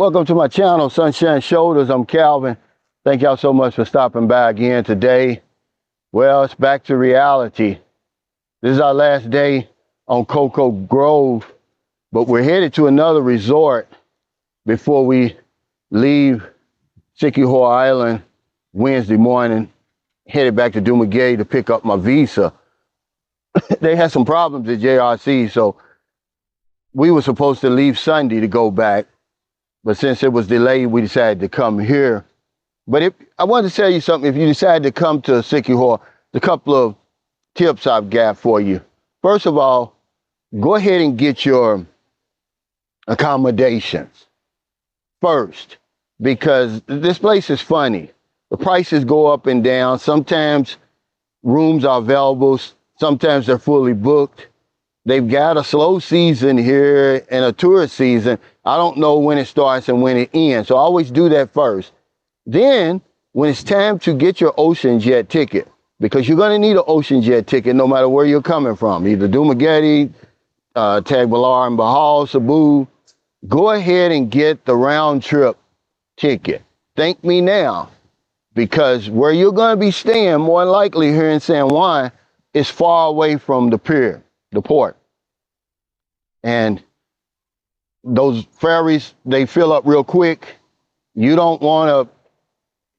Welcome to my channel, Sunshine Shoulders. I'm Calvin. Thank y'all so much for stopping by again today. Well, it's back to reality. This is our last day on Cocoa Grove, but we're headed to another resort before we leave Siquijor Island Wednesday morning, headed back to Dumaguete to pick up my visa. They had some problems at JRC, so we were supposed to leave Sunday to go back. But since it was delayed, we decided to come here. But I wanted to tell you something. If you decide to come to Siquijor, a couple of tips I've got for you. First of all, go ahead and get your accommodations first, because this place is funny. The prices go up and down. Sometimes rooms are available. Sometimes they're fully booked. They've got a slow season here and a tourist season. I don't know when it starts and when it ends. So I always do that first. Then when it's time to get your ocean jet ticket, because you're going to need an ocean jet ticket no matter where you're coming from, either Dumaguete, Tagbilaran and Bahal, Cebu, go ahead and get the round trip ticket. Thank me now, because where you're going to be staying, more than likely here in San Juan, is far away from the pier, the port. And those ferries, they fill up real quick. You don't want to,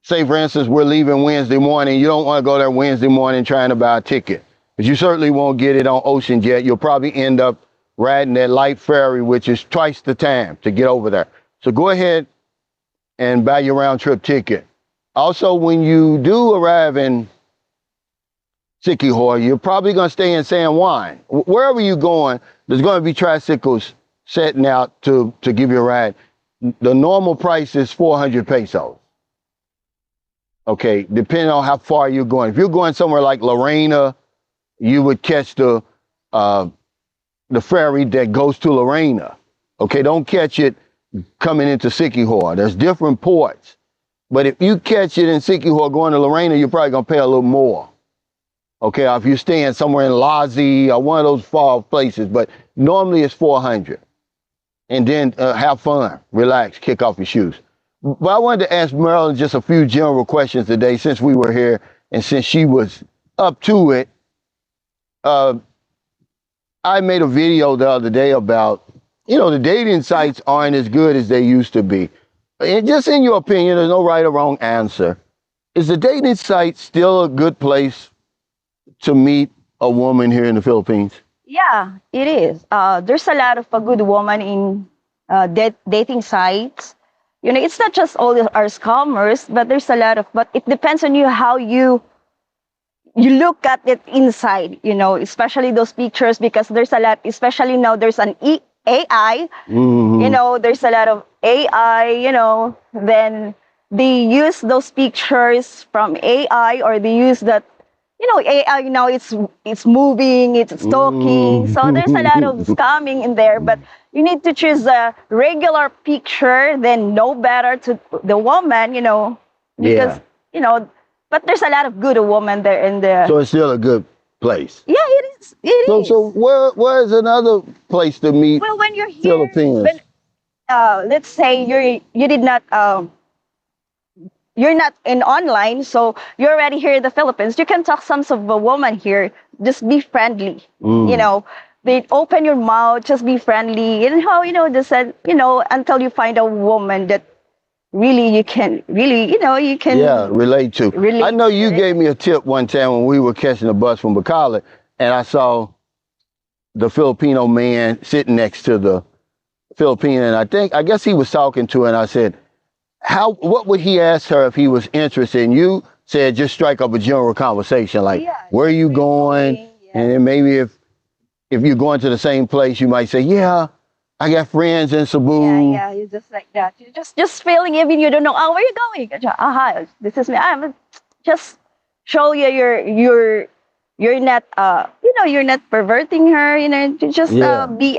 say for instance, we're leaving Wednesday morning. You don't want to go there Wednesday morning trying to buy a ticket, because you certainly won't get it on Ocean Jet. You'll probably end up riding that light ferry, which is twice the time to get over there. So go ahead and buy your round trip ticket. Also, when you do arrive in Siquijor, you're probably going to stay in San Juan. Wherever you're going, there's going to be tricycles setting out to give you a ride. The normal price is 400 pesos. Okay, depending on how far you're going. If you're going somewhere like Lorena, you would catch the ferry that goes to Lorena. Okay, don't catch it coming into Siquijor. There's different ports. But if you catch it in Siquijor going to Lorena, you're probably going to pay a little more. Okay, or if you're staying somewhere in Lazi or one of those far places, but normally it's 400. And then have fun, relax, kick off your shoes. But I wanted to ask Marilyn just a few general questions today, since we were here and since she was up to it. I made a video the other day about, the dating sites aren't as good as they used to be. And just in your opinion, there's no right or wrong answer. Is the dating site still a good place to meet a woman here in the Philippines? Yeah, it is. There's a lot of good women in dating sites. It's not just all our scammers, but there's a lot of, but it depends on you how you look at it inside, especially those pictures, because there's a lot, especially now there's an AI, there's a lot of AI, then they use those pictures from AI, or they use that, AI now it's moving, it's talking. So there's a lot of scamming in there, but you need to choose a regular picture, then know better to the woman, because, but there's a lot of good women there in there. So it's still a good place. Yeah, it is. It is. So where is another place to meet? Well, when you're here, Philippines? Let's say you did not, you're not in online, so you're already here in the Philippines. You can talk some of a woman here. Just be friendly. They open your mouth, just be friendly. And how, just until you find a woman that really you can relate to. I know you gave me a tip one time when we were catching a bus from Bacolod, and I saw the Filipino man sitting next to the Filipino, and I guess he was talking to her, and I said, what would he ask her if he was interested? And you said just strike up a general conversation, like, where are you going? Yeah. And then maybe if you're going to the same place, you might say, yeah, I got friends in Cebu. Yeah, you just like that. You just feeling, even you don't know, where are you going? This is me. I'm just show you you're not you're not perverting her. Just be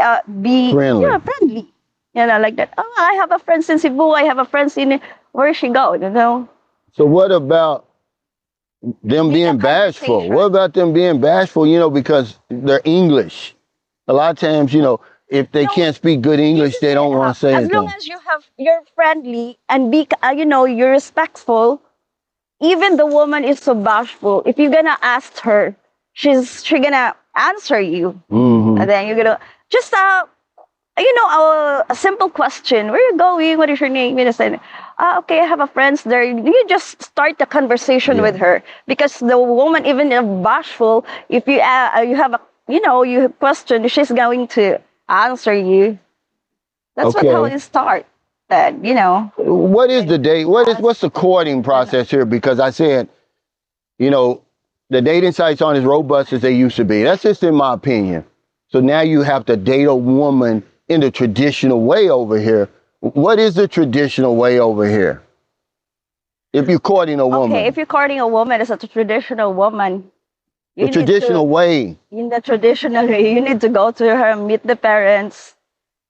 friendly. Yeah, friendly. Like that. Oh, I have a friend in Cebu. I have a friend in where she go. So what about them being bashful? What about them being bashful? Because they're English. A lot of times, if they No, can't speak good this English, is they it. don't want to say As long anything. as you're friendly and you're respectful. Even the woman is so bashful. If you're gonna ask her, she gonna answer you, Hmm. and then you're gonna just a simple question. Where you going? What is your name? You just say, okay, I have a friend there. You just start the conversation Yeah. with her because the woman, even if bashful, if you have a you have question, she's going to answer you. That's what how Okay. it start. That What is when the date? ask, What's the courting then process here? Because I said, you know, the dating sites aren't as robust as they used to be. That's just in my opinion. So now you have to date a woman in the traditional way over here. What is the traditional way over here? If you're courting a okay, if woman, you're courting a woman as a traditional woman, the you need to traditional way. in the traditional way, you need to go to her, meet the parents,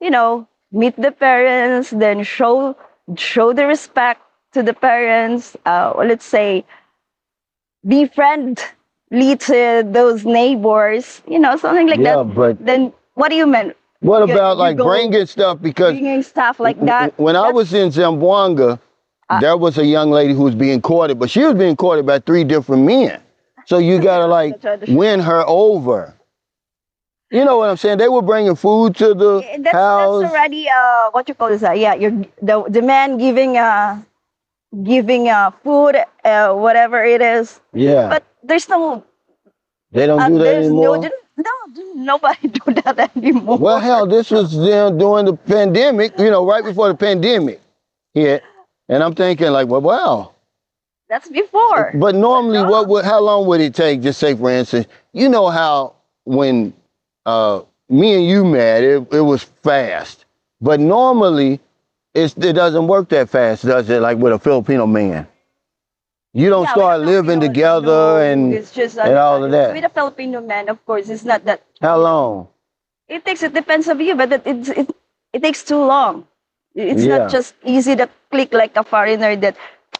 meet the parents, then show the respect to the parents. Let's say be friendly to those neighbors, something like that. Yeah, but Then what do you mean? what about You like go bringing stuff? Because bringing stuff like that. when I was That's in Zamboanga, uh, there was a young lady who was being courted, but she was being courted by 3 different men. So you gotta the like win traditional. her over. You know what I'm saying? They were bringing food to the That's house. already what you call this. Yeah, you're the man giving food, whatever it is. Yeah, But they don't do that there's anymore. nobody do that Well, anymore. hell, this was them during the pandemic. Right before the pandemic hit, and I'm thinking like, well, wow. That's before. But But normally, no, how long would it take? Just say, for instance, you know how when me and you met, it was fast. But normally, it doesn't work that fast, does it? Like with a Filipino man, you don't yeah, with a start living Filipino, together no, and it's just all of with that. a Filipino man. Of course, it's not that. How long? It depends of you, but it takes too long. It's not Yeah. just easy to click like a foreigner that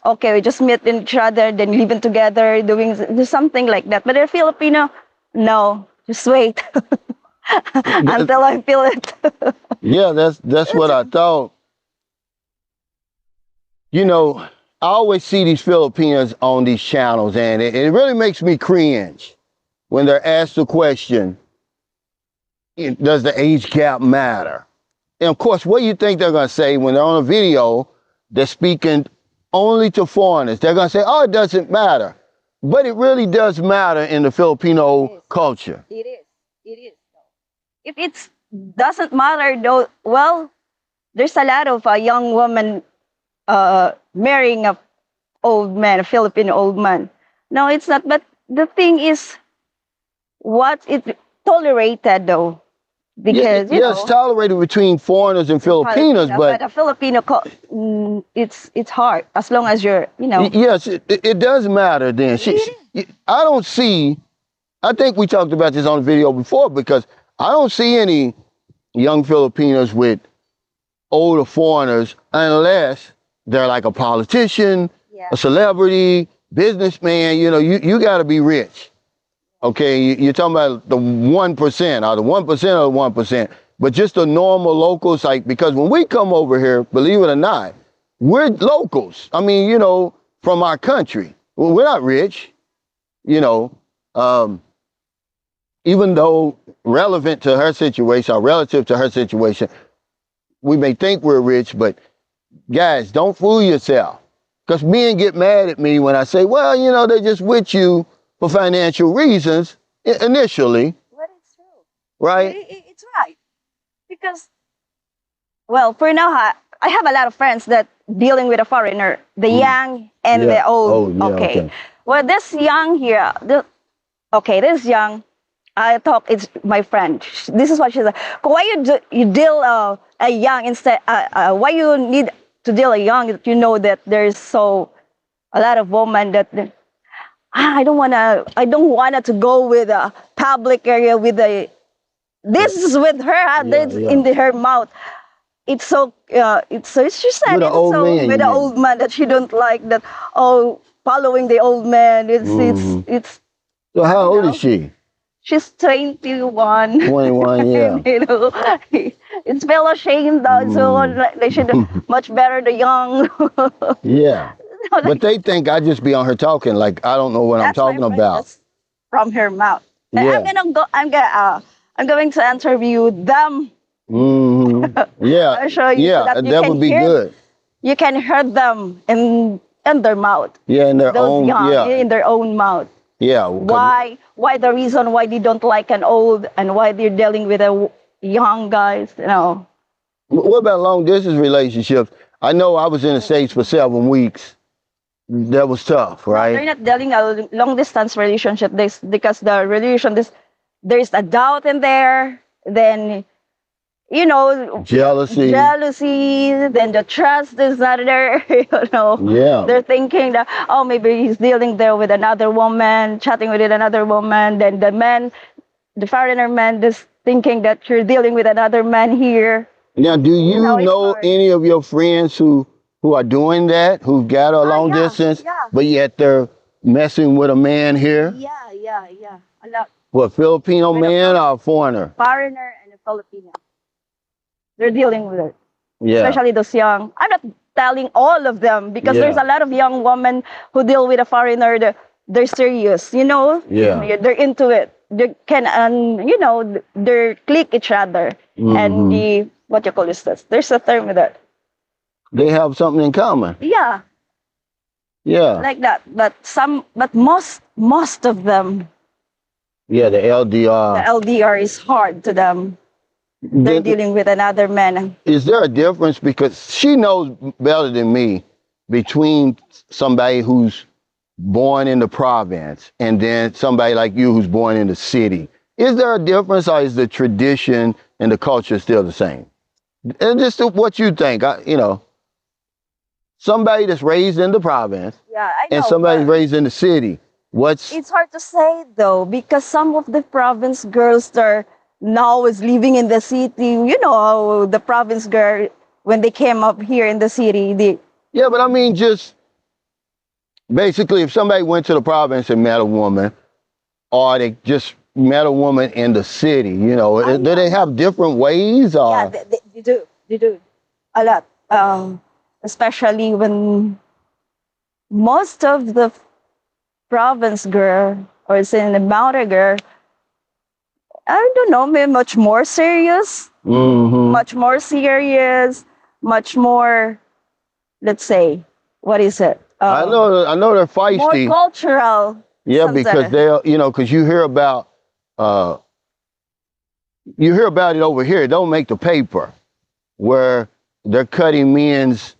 okay, we just meet each other, then living together, doing something like that. But a Filipino, no, just wait until I feel it. Yeah, that's what I thought. You know, I always see these Filipinos on these channels, and it really makes me cringe when they're asked the question, does the age gap matter? And of course, what do you think they're going to say when they're on a video, they're speaking only to foreigners? They're going to say, oh, it doesn't matter. But it really does matter in the It Filipino is. culture. It is. It is. If it doesn't matter though, well, there's a lot of young women marrying a old man, a Filipino old man. No, it's not. But the thing is, what it tolerated though, Yeah, because yeah, it's tolerated between foreigners and Filipinos, Filipino, but but a Filipino, it's hard as long as yes, it does matter then. It I don't see, I think we talked about this on the video before because I don't see any young Filipinos with older foreigners unless they're like a politician, yeah, a celebrity, businessman. You got to be rich. Okay, you're talking about the 1% or the 1% of the 1%, but just the normal locals, like, because when we come over here, believe it or not, we're locals. I mean, from our country. Well, we're not rich, you know, um, even though relevant to her situation or relative to her situation, we may think we're rich, but guys, don't fool yourself. Because men get mad at me when I say, well, they're just with you for financial reasons initially, but it's true. right? It's right because well, for now, I have a lot of friends that dealing with a foreigner, the Mm. young and Yeah. the old. Oh, yeah. Okay, Okay. well, this young here, this young, I talk. It's my friend. This is what she said. Why you deal a young instead? Why you need to deal a young? That you know that there's so a lot of women that I don't wanna to go with a public area with a. This is with her. Yeah. That's Yeah. in her mouth. She said With an it's old so man, with you the mean? old man that she don't like that. Oh, following the old man. Mm-hmm. It's So how you old is know she? she's 21. 21, yeah. And, it's feel ashamed also. Like, they should much better the young. Yeah. But Like, they think I just be on her talking like I don't know what I'm that's my talking friend. about. That's from her mouth. Yeah. I'm going to interview them. Yeah. I'll show you so Yeah. that That would be good. you can hear them in their mouth. Yeah, in their Those own, young yeah. in their own mouth. Yeah. Why the reason why they don't like an old and why they're dealing with a young guys, What about long distance relationships? I know I was in the States for 7 weeks. That was tough, No, they're right? not dealing a long distance relationship. Because the there's a doubt in there. Then Jealousy. jealousy. Then the trust is not there. Yeah. They're thinking that, oh, maybe he's dealing there with another woman, chatting with another woman. Then the foreigner man, is thinking that you're dealing with another man here. Now, do you It's know hard. any of your friends who are doing that, who've got a long distance, Yeah. but yet they're messing with a man here? Yeah. A lot. What, Filipino With a man or a foreigner? foreigner and a Filipino. They're dealing with it. Yeah. Especially those young. I'm not telling all of them because there's Yeah. a lot of young women who deal with a foreigner. They're serious, Yeah. They're into it. They can, they click each other. And what you call this? There's a term with that. They have something in common. Yeah, Yeah. like that. But most of them, Yeah, the the LDR. LDR is hard to them. They're dealing with another man. Is there a difference? Because she knows better than me between somebody who's born in the province and then somebody like you who's born in the city. Is there a difference, or is the tradition and the culture still the same? And just what you think, somebody that's raised in the province Yeah, I know. and somebody but raised in the city. it's hard to say though because some of the province girls are now is living in the city. You know how the province girl when they came up here in the city, Yeah, but I mean, just basically, if somebody went to the province and met a woman, or they just met a woman in the city, do they have different ways? Or? yeah, they do a lot. Especially when most of the province girl or say the mountain girl, I don't know, maybe much more serious, much more, let's say, what is it? I know they're feisty. More cultural. Yeah, because because you hear about it over here. It don't make the paper where they're cutting men's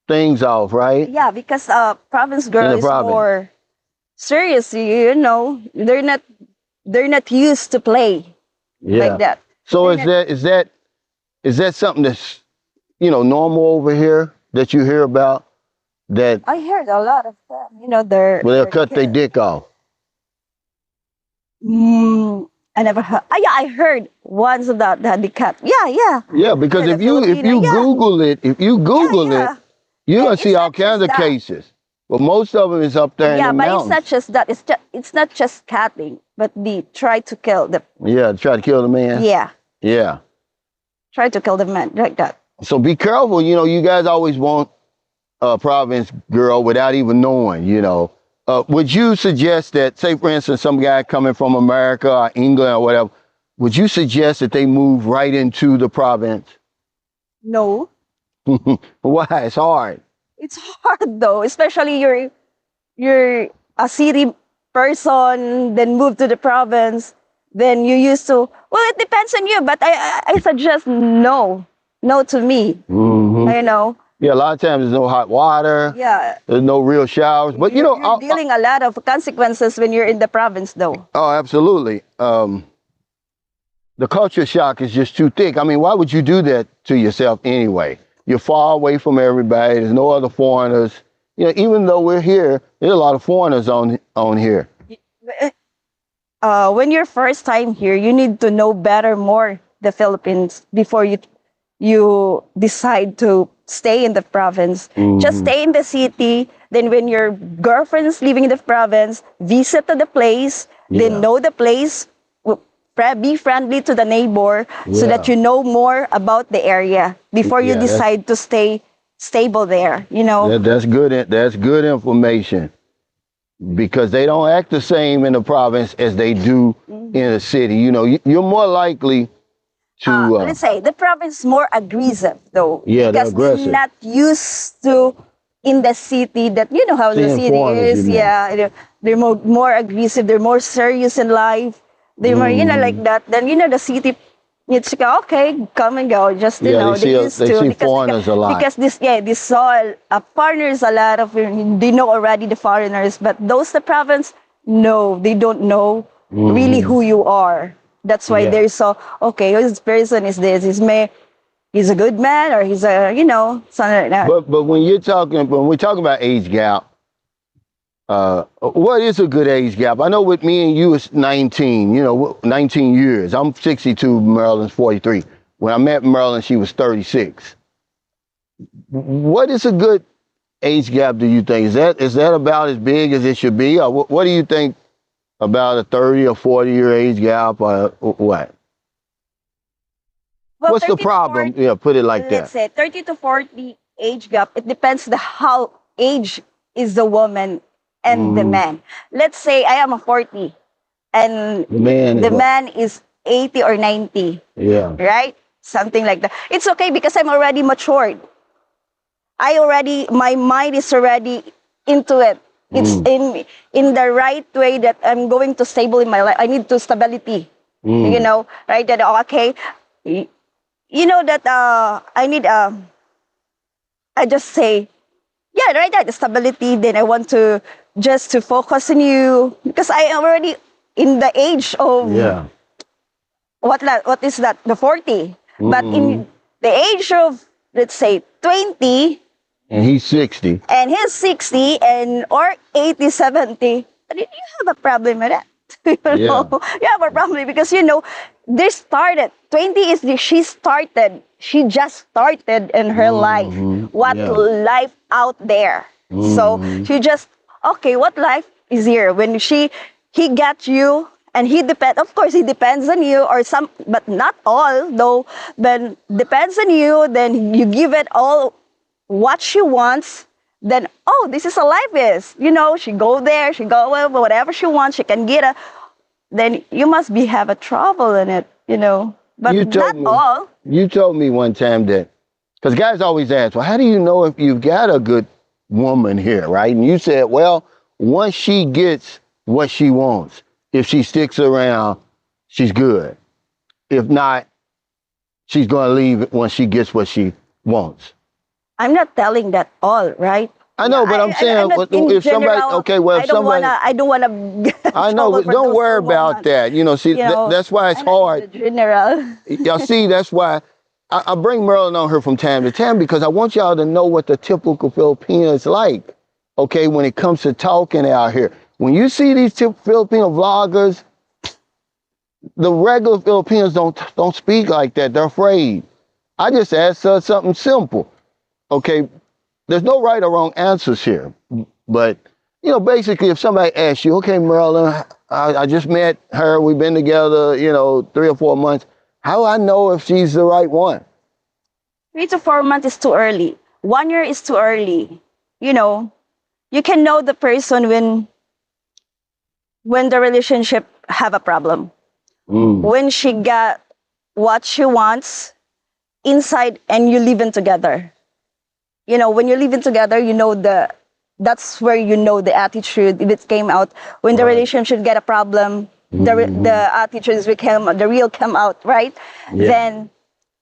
things off, right? Yeah, because province girl is province. more serious. They're not used to play like that. So is that something that's normal over here that you hear about? That I heard a lot of them. they'll cut their dick off. I never heard. I heard once about that the cut. Yeah. Yeah, because Yeah, if the you Filipino, yeah. Google it, Yeah. you're gonna It's see all not just kinds of that. cases. But most of them is up there in Yeah, the but mountains. it's not just that. It's not just cutting, but they try to kill the. Yeah, try to kill the man. Yeah, Yeah. try to kill the man like that. So be careful. You guys always want a province girl without even knowing. Would you suggest that, say, for instance, some guy coming from America or England or whatever, would you suggest that they move right into the province? No, Why? It's hard. it's hard though, especially you're a city person, then move to the province, then you used to. Well, it depends on you, but I suggest no to me. Yeah, a lot of times there's no hot water. Yeah. There's no real showers. But You're dealing a lot of consequences when you're in the province, though. Oh, absolutely. The culture shock is just too thick. I mean, why would you do that to yourself anyway? You're far away from everybody. There's no other foreigners. Even though we're here, there's a lot of foreigners on here. When you're first time here, you need to know more the Philippines before you decide to stay in the province. Just stay in the city, Then when your girlfriend's living in the province, visit to the place, then Yeah. know the place, be friendly to the neighbor so that Yeah. you know more about the area before you Yeah, decide to stay stable there, you know. that's good. That's good information because they don't act the same in the province as they do in the city. You know, you're more likely to, Let's say the province is more aggressive though yeah, they're because they're aggressive. not used to in the city that you know how the Seeing city foreigners, you is. mean? Yeah, they're more aggressive, they're more serious in life, they're more like Hmm. that. Then the city, it's like, okay, come and go, just Yeah, they used they to see because foreigners a lot. this saw foreigners a lot of, they know already the foreigners, but those the province, no, they don't know really Hmm. who you are. That's why Yeah. they're so, okay, this person is this, he's a good man, or he's a, something like that. But when we're talking about age gap, what is a good age gap? I know with me and you it's 19. You know, 19 years. I'm 62. Marilyn's 43. When I met Marilyn, she was 36. What is a good age gap? Do you think is that about as big as it should be, or what do you think about a 30 or 40-year age gap, or what? Well, What's the 30 to 40, problem? Yeah, put it like let's that. say 30 to 40 age gap, it depends the how age is the woman and the Mm, man. Let's say I am a 40 and the man is the what? man is 80 or 90, Yeah. right? Something like that. It's okay because I'm already matured. My mind is already into it. It's Mm, in the right way that I'm going to stable in my life. I need to stability, mm, right? That okay, y- that I need I just say, yeah, right, that stability. Then I want to just to focus on you because I am already in the age of yeah. what is that, the 40, but Mm-mm. in the age of, let's say, 20, And he's 60. and he's 60 and or 80, 70, you have a problem with that. Yeah. You have a problem because they started 20 is she just started in her life, Hmm. what Yeah. life out there. So Hmm. she just, okay, what life is here when he got you, and of course he depends on you, or some, but not all though, but depends on you, then you give it all what she wants. Then, oh, this is a life is, she go there, she go whatever she wants, she can get a, then you must be have a trouble in it, but You told not me. all. You told me one time that because guys always ask, well, how do you know if you've got a good woman here, right? And you said, well, once she gets what she wants, if she sticks around, she's good. If not, she's going to leave once she gets what she wants. I'm not telling that all, right? I Yeah, know, but I'm I'm saying not in if somebody, general. okay, well, if somebody, I don't wanna get in I know, trouble but for don't those worry about women. that. You know, see, that's why it's I'm not in hard. the general. Y'all see, that's why I bring Marilyn on her from time to time because I want y'all to know what the typical Filipino is like. Okay, when it comes to talking out here, when you see these Filipino vloggers, the regular Filipinos don't speak like that. They're afraid. I just asked her something simple. Okay, there's no right or wrong answers here, but basically, if somebody asks you, okay, Marilyn, I just met her, we've been together, 3 or 4 months. How do I know if she's the right one? 3 to 4 months is too early. 1 year is too early. You know, you can know the person when the relationship have a problem. Mm, When she got what she wants inside and you living together. When you're living together, that's where the attitude, if it came out. When the right. relationship get a problem, Hmm. the attitudes become, the real come out, right? Yeah. Then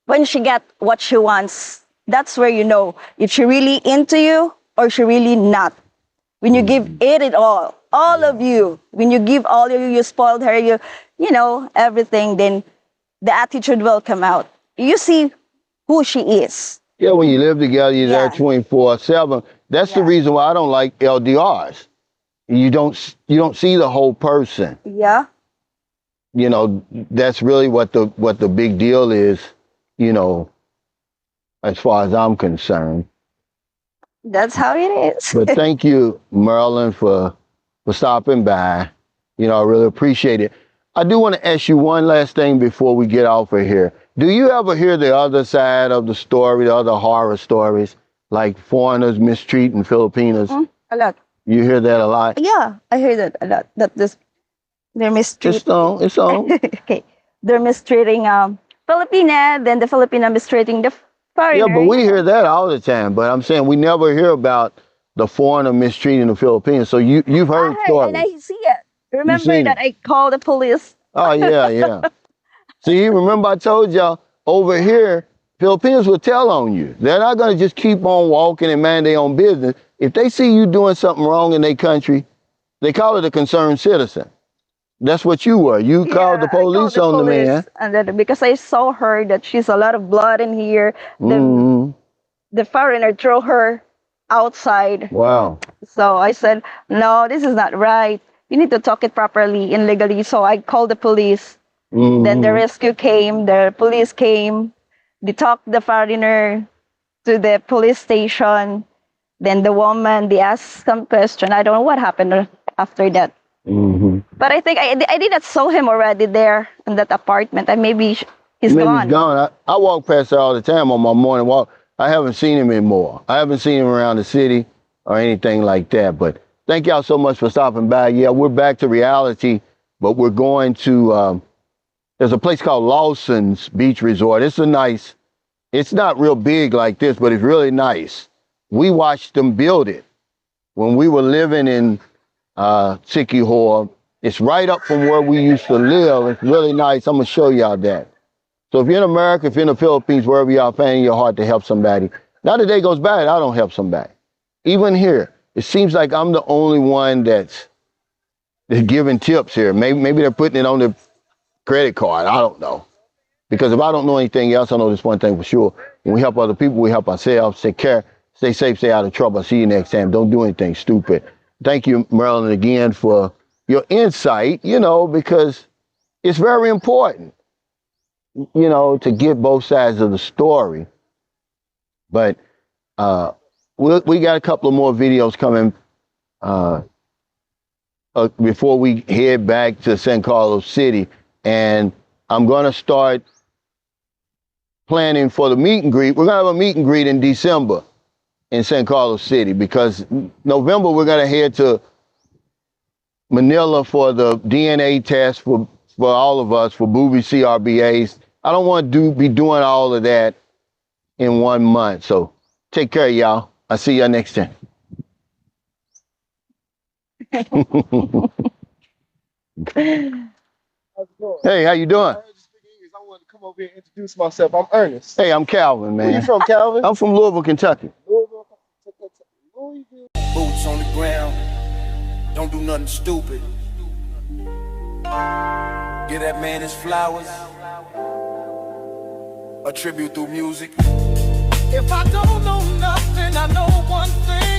when she get what she wants, that's where if she really into you or she really not. When you give Hmm. it all Yeah. of you, when you give all of you, you spoiled her, everything, then the attitude will come out. You see who she is. Yeah, when you live together, you're there Yeah, 24/7. That's the yeah, reason why I don't like LDRs. You don't see the whole person. yeah. That's really what the big deal is, you know, as far as I'm concerned. That's how it is. But thank you, Marilyn, for stopping by. You know, I really appreciate it. I do want to ask you one last thing before we get off of here. Do you ever hear the other side of the story, the other horror stories, like foreigners mistreating Filipinos? A lot. You hear that a lot? Yeah, I hear that a lot. That they're mistreating. It's on. It's on. Okay, they're mistreating Filipina, then the Filipina mistreating the foreigner. Yeah, but we hear that all the time. But I'm saying we never hear about the foreigner mistreating the Filipinos. So you've heard stories. And I see it. Remember seen that I called the police. Oh, yeah, yeah. See, remember I told y'all, over here, Filipinos will tell on you. They're not going to just keep on walking and mind their own business. If they see you doing something wrong in their country, they call it a concerned citizen. That's what you were. You called the police on the man. And then, because I saw her that she's a lot of blood in here. The foreigner threw her outside. Wow. So I said, no, this is not right. You need to talk it properly and legally. So I called the police. Then the rescue came, the police came. They talked the foreigner to the police station. Then the woman, they asked some question. I don't know what happened after that. But I think I did not saw him already there in that apartment. And maybe he's gone. He's gone. I walk past there all the time on my morning walk. I haven't seen him anymore. I haven't seen him around the city or anything like that. But thank y'all so much for stopping by. Yeah, we're back to reality, but we're going to, there's a place called Lawson's Beach Resort. It's it's not real big like this, but it's really nice. We watched them build it when we were living in Siquijor. It's right up from where we used to live. It's really nice. I'm going to show y'all that. So if you're in America, if you're in the Philippines, wherever y'all finding your heart to help somebody, not a day goes by that I don't help somebody. Even here, it seems like I'm the only one that's giving tips here. Maybe they're putting it on their credit card. I don't know. Because if I don't know anything else, I know this one thing for sure. When we help other people, we help ourselves. Take care. Stay safe. Stay out of trouble. I'll see you next time. Don't do anything stupid. Thank you, Marilyn, again for your insight, you know, because it's very important, you know, to get both sides of the story. But we got a couple of more videos coming before we head back to San Carlos City. And I'm going to start planning for the meet and greet. We're going to have a meet and greet in December in San Carlos City, because November we're going to head to Manila for the DNA test for all of us for booby CRBAs. I don't want to be doing all of that in 1 month. So take care, y'all. I'll see y'all next time. How's it going? Hey, how you doing? I wanted to come over here and introduce myself. I'm Ernest. Hey, I'm Calvin, man. Where you from, Calvin? I'm from Louisville, Kentucky. Louisville. Boots on the ground, don't do nothing stupid. Give that man his flowers, a tribute through music. If I don't know nothing, I know one thing.